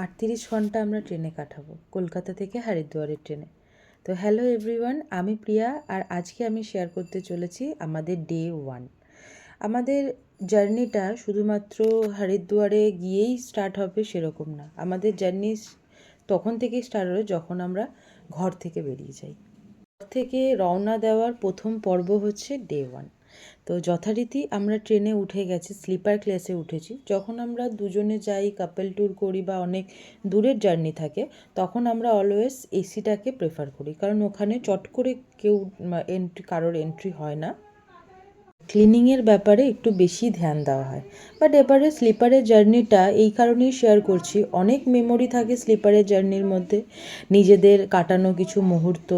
38 ঘন্টা আমরা ট্রেনে কাটাবো, কলকাতা থেকে হরিদ্বারের ট্রেনে। তো হ্যালো এভরিওয়ান, আমি প্রিয়া, আর আজকে আমি শেয়ার করতে চলেছি আমাদের ডে 1। আমাদের জার্নিটা শুধুমাত্র হরিদ্বারে গিয়েই স্টার্ট হবে সেরকম না। আমাদের জার্নি তখন থেকেই স্টার্ট হবে যখন আমরা ঘর থেকে বেরিয়ে যাই। ঘর থেকে রওনা দেওয়ার প্রথম পর্ব হচ্ছে ডে 1। তো যথারীতি আমরা ট্রেনে উঠে গেছি, স্লিপার ক্লাসে উঠেছি। যখন আমরা দুজনে যাই, কাপল ট্যুর করি বা অনেক দূরের জার্নি থাকে, তখন আমরা অলওয়েজ এসিটাকে প্রেফার করি, কারণ ওখানে চট করে কেউ কারোর এন্ট্রি হয় না। ক্লিনিংয়ের ব্যাপারে একটু বেশি ধ্যান দেওয়া হয়। বাট এবারে স্লিপারের জার্নিটা এই কারণেই শেয়ার করছি, অনেক মেমোরি থাকে স্লিপারের জার্নির মধ্যে, নিজেদের কাটানো কিছু মুহূর্ত।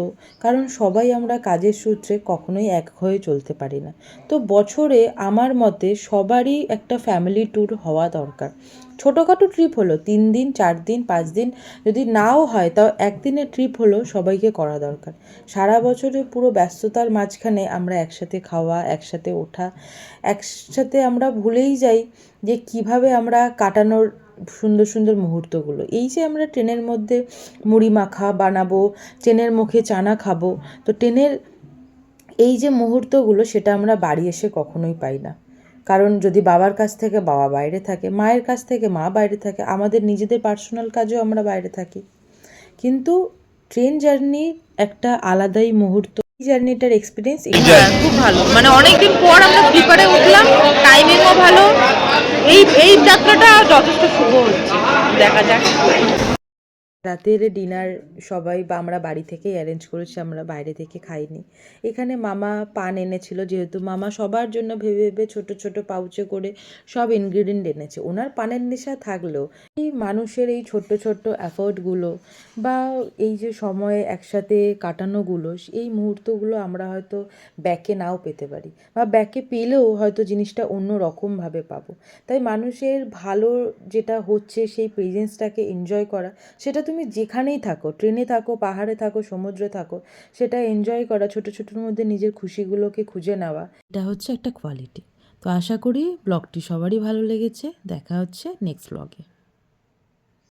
কারণ সবাই আমরা কাজের সূত্রে কখনোই এক হয়ে চলতে পারি না। তো বছরে আমার মতে সবারই একটা ফ্যামিলি ট্যুর হওয়া দরকার। ছোটোখাটো ট্রিপ হলো 3 দিন, 4 দিন, 5 দিন, যদি নাও হয় তাও একদিনের ট্রিপ হলো সবাইকে করা দরকার। সারা বছরে পুরো ব্যস্ততার মাঝখানে আমরা একসাথে খাওয়া, একসাথে ওঠা, একসাথে আমরা ভুলেই যাই যে কিভাবে আমরা কাটানোর সুন্দর সুন্দর মুহূর্তগুলো। এই যে আমরা ট্রেনের মধ্যে মুড়ি মাখা বানাবো, ট্রেনের মুখে চানা খাবো, তো ট্রেনের এই যে মুহূর্তগুলো সেটা আমরা বাড়ি এসে কখনোই পাই না। কারণ যদি বাবার কাছ থেকে বাবা বাইরে থাকে, মায়ের কাছ থেকে মা বাইরে থাকে, আমাদের নিজেদের পার্সোনাল কাজেও আমরা বাইরে থাকি। কিন্তু ট্রেন জার্নি একটা আলাদাই মুহূর্ত। এই জার্নিটার এক্সপিরিয়েন্স খুব ভালো, মানে অনেকদিন পর আমরা স্লিপারে উঠলাম, টাইমিংও ভালো। এই যাত্রাটা যথেষ্ট শুভ হচ্ছে, দেখা যাক। রাতের ডিনার সবাই বা আমরা বাড়ি থেকেই অ্যারেঞ্জ করেছি, আমরা বাইরে থেকে খাইনি। এখানে মামা পান এনেছিল, যেহেতু মামা সবার জন্য ভেবে ভেবে ছোট ছোট পাউচে করে সব ইনগ্রিডিয়েন্ট এনেছে। ওনার পানের নেশা থাকলেও এই মানুষের এই ছোট্ট ছোট্ট এফোর্টগুলো বা এই যে সময়ে একসাথে কাটানোগুলো, এই মুহূর্তগুলো আমরা হয়তো ব্যাকে নাও পেতে পারি, বা ব্যাকে পেলেও হয়তো জিনিসটা অন্য রকমভাবে পাবো। তাই মানুষের ভালো যেটা হচ্ছে সেই প্রেজেন্সটাকে এনজয় করা, সেটা তুমি যেখানেই থাকো, ট্রেনে থাকো, পাহাড়ে থাকো, সমুদ্রে থাকো, সেটা এনজয় করা, ছোটো ছোটোর মধ্যে নিজের খুশিগুলোকে খুঁজে নেওয়া, এটা হচ্ছে একটা কোয়ালিটি। তো আশা করি ব্লগটি সবারই ভালো লেগেছে। দেখা হচ্ছে নেক্সট ব্লগে।